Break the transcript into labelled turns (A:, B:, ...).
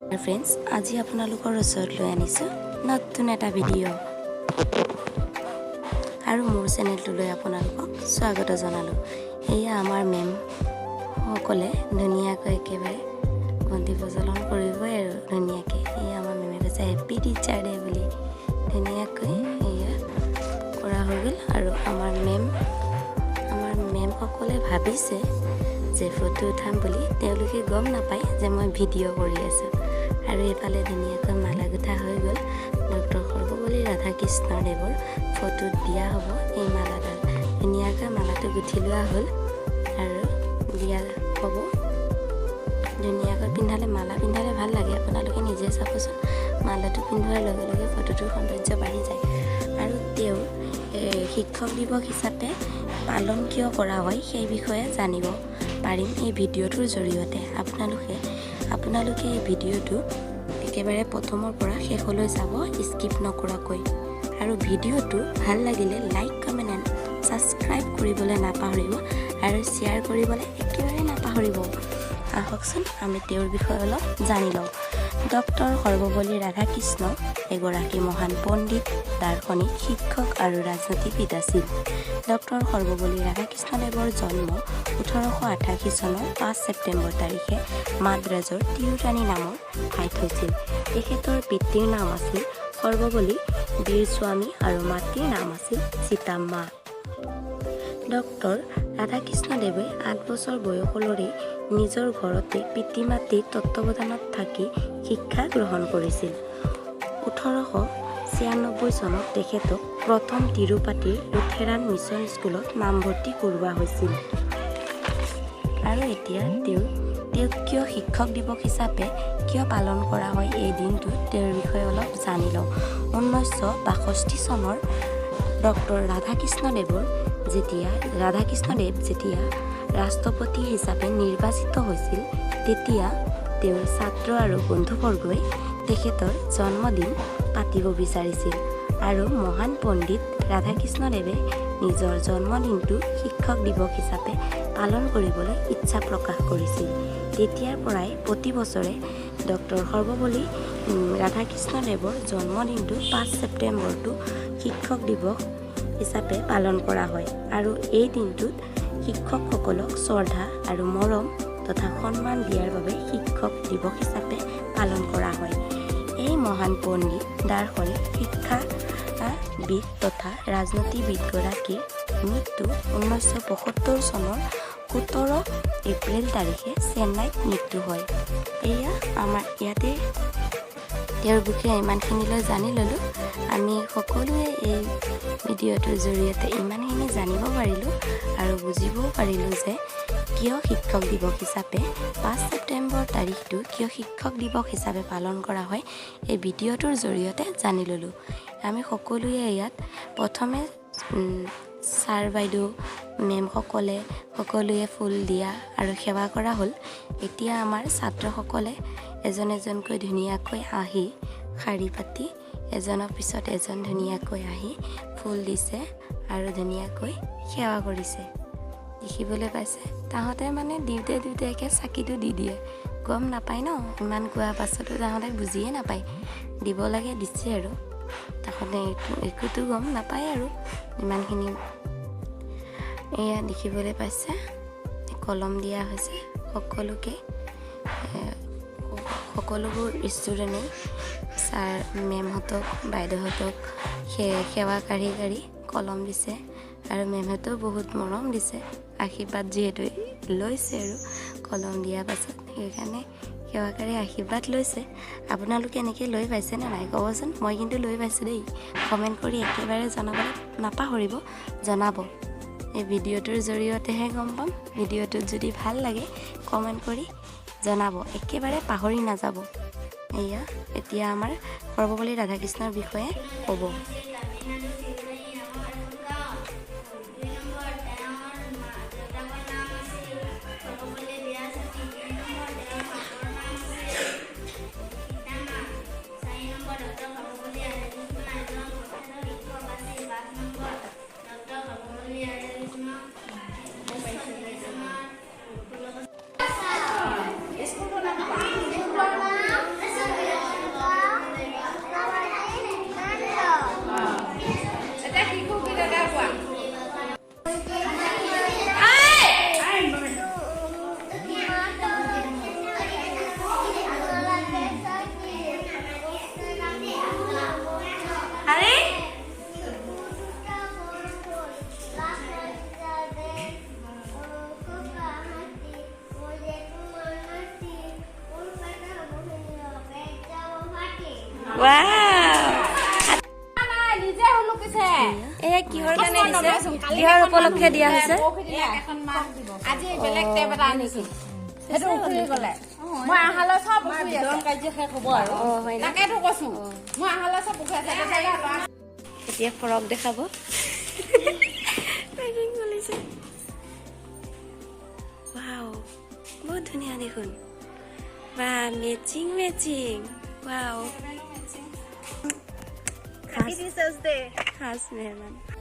A: Friends आज आपनालोকৰ ওচৰত লৈ আনিছো নতুন এটা ভিডিঅ' আৰু মোৰ চেনেলটোলৈ আপোনালোকক স্বাগত জনালো। এয়া আমাৰ মেম সকলে ধুনীয়াকৈ একেবাৰে গন্তি প্ৰচলন কৰিব আৰু ধুনীয়াকৈ এয়া আমাৰ মেমে কৈছে হেপী টিচাৰ ডে বুলি ধুনীয়াকৈ এয়া কৰা হৈ গ'ল। আৰু আমাৰ মেম সকলে ভাবিছে যে ফটো উঠাম বুলি তেওঁলোকে গম নাপায় যে মই ভিডিঅ' কৰি আছো। আৰু এফালে ধুনীয়াকৈ মালা গুঠা হৈ গ'ল। ডক্টৰ সৰ্বপল্লী ৰাধাকৃষ্ণদেৱৰ ফটোত দিয়া হ'ব এই মালাডাল। ধুনীয়াকৈ মালাটো গুঠি লোৱা হ'ল আৰু দিয়া হ'ব। ধুনীয়াকৈ পিন্ধালে মালা পিন্ধালে ভাল লাগে, আপোনালোকে নিজে চাবচোন। মালাটো পিন্ধোৱাৰ লগে লগে ফটোটোৰ সৌন্দৰ্য বাঢ়ি যায়। আৰু তেওঁ শিক্ষক দিৱস হিচাপে পালন কিয় কৰা হয় সেই বিষয়ে জানিব পাৰিম এই ভিডিঅ'টোৰ জৰিয়তে। আপোনালোকে এই ভিডিঅ'টো একেবাৰে প্ৰথমৰ পৰা শেষলৈ চাব স্কিপ নকৰাকৈ। আৰু ভিডিঅ'টো ভাল লাগিলে লাইক কমেণ্ট এণ্ড ছাবস্ক্ৰাইব কৰিবলৈ নাপাহৰিব আৰু শ্বেয়াৰ কৰিবলৈ একেবাৰে নাপাহৰিব। আহকচোন আমি তেওঁৰ বিষয়ে অলপ জানি লওঁ। ডক্টৰ সৰ্বপল্লী ৰাধাকৃষ্ণ এগৰাকী মহান পণ্ডিত, দাৰ্শনিক, শিক্ষক আৰু ৰাজনীতিবিদ আছিল। ডক্টৰ সৰ্বপল্লী ৰাধাকৃষ্ণদেৱৰ জন্ম 1888 চনৰ 5 ছেপ্টেম্বৰ তাৰিখে মাদ্ৰাজৰ তিৰুৰাণী নামৰ ঠাইত হৈছিল। তেখেতৰ পিতৃৰ নাম আছিল সৰ্বপল্লী বীৰস্বামী আৰু মাতৃৰ নাম আছিল সীতাম্মা। ডক্টৰ ৰাধাকৃষ্ণদেৱে 8 বছৰ বয়সলৈৰে নিজৰ ঘৰতে পিতৃ মাতৃৰ তত্ত্বাৱধানত থাকি শিক্ষা গ্ৰহণ কৰিছিল। 1896 চনত তেখেতক প্ৰথম তিৰুপাতিৰ লুথেৰাণ মিছন স্কুলত নামভৰ্তি কৰোৱা হৈছিল। আৰু এতিয়া তেওঁক কিয় শিক্ষক দিৱস হিচাপে কিয় পালন কৰা হয় এই দিনটো তেওঁৰ বিষয়ে অলপ জানি লওঁ। 1962 চনৰ ডক্টৰ ৰাধাকৃষ্ণদেৱ যেতিয়া ৰাষ্ট্ৰপতি হিচাপে নিৰ্বাচিত হৈছিল, তেতিয়া তেওঁৰ ছাত্ৰ আৰু বন্ধুবৰ্গই তেখেতৰ জন্মদিন পাতিব বিচাৰিছিল। আৰু মহান পণ্ডিত ৰাধাকৃষ্ণদেৱে নিজৰ জন্মদিনটো শিক্ষক দিৱস হিচাপে পালন কৰিবলৈ ইচ্ছা প্ৰকাশ কৰিছিল। তেতিয়াৰ পৰাই প্ৰতি বছৰে ডক্টৰ সৰ্বপল্লী ৰাধাকৃষ্ণদেৱৰ জন্মদিনটো 5 ছেপ্টেম্বৰটো শিক্ষক দিৱস হিচাপে পালন কৰা হয়। আৰু এই দিনটোত শিক্ষকসকলক শ্ৰদ্ধা আৰু মৰম তথা সন্মান দিয়াৰ বাবে শিক্ষক দিৱস হিচাপে পালন কৰা হয়। এই মহান পণ্ডিত, দাৰ্শনিক, শিক্ষাবিদ তথা ৰাজনীতিবিদগৰাকীৰ মৃত্যু 1975 চনৰ 17 এপ্ৰিল তাৰিখে চেন্নাইত মৃত্যু হয়। এয়া আমাৰ ইয়াতে তেওঁৰ বিষয়ে ইমানখিনিলৈ জানি ল'লোঁ। আমি সকলোৱে এই ভিডিঅ'টোৰ জৰিয়তে ইমানখিনি জানিব পাৰিলোঁ আৰু বুজিবও পাৰিলোঁ যে কিয় শিক্ষক দিৱস হিচাপে 5 ছেপ্টেম্বৰ তাৰিখটো কিয় শিক্ষক দিৱস হিচাপে পালন কৰা হয় এই ভিডিঅ'টোৰ জৰিয়তে জানি ল'লোঁ। আমি সকলোৱে ইয়াত প্ৰথমে ছাৰ বাইদেউ সকলোৱে ফুল দিয়া আৰু সেৱা কৰা হ'ল। এতিয়া আমাৰ ছাত্ৰসকলে এজন এজনকৈ ধুনীয়াকৈ আহি শাৰী পাতি এজনৰ পিছত এজন ধুনীয়াকৈ আহি ফুল দিছে আৰু ধুনীয়াকৈ সেৱা কৰিছে। দেখিবলৈ পাইছে তাহঁতে মানে দিওঁতে একে চাকিটো দি দিয়ে, গম নাপায় ন। ইমান কোৱাৰ পাছতো তাহঁতে বুজিয়ে নাপায়, দিব লাগে দিছে আৰু তাহঁতে একোতো গম নাপায় আৰু ইমানখিনি। এয়া দেখিবলৈ পাইছে কলম দিয়া হৈছে সকলোবোৰ ষ্টুডেণ্টেই ছাৰ মেমহঁতক বাইদেউহঁতক সেৱা কাঢ়ি কলম দিছে। আৰু মেমহঁতেও বহুত মৰম দিছে, আশীৰ্বাদ যিহেতু লৈছে আৰু কলম দিয়াৰ পাছত সেইকাৰণে সেৱা কাঢ়ি আশীৰ্বাদ লৈছে। আপোনালোকে এনেকৈ লৈ পাইছেনে নাই ক'বচোন। মই কিন্তু লৈ পাইছোঁ দেই। কমেণ্ট কৰি একেবাৰে জনাবলৈ নাপাহৰিব, জনাব। এই ভিডিঅ'টোৰ জৰিয়তেহে গম পাম। ভিডিঅ'টোত যদি ভাল লাগে কমেণ্ট কৰি জনাব, একেবাৰে পাহৰি নাযাব। এয়া এতিয়া আমাৰ সৰ্বপল্লী ৰাধাকৃষ্ণৰ বিষয়ে ক'ব। এয়া কিহৰ কাৰণে দিছে কিহৰ উপলক্ষে দিয়া হৈছে
B: আজি বেলেগ টেপ এটা আনিছো সেইটো উখৰি গলে মই আহালে সব উখৰি আছে কাৰ্য শেষ হ'ব আৰু তাকেতো কৈছো মই আহালে সব উখৰি আছে
A: এতিয়া ফৰক দেখাব পেকিং কৰিছে ৱাও বহুত ধুনীয়া দেখোন বা matching wow Happy Thursday. Khas Mehman.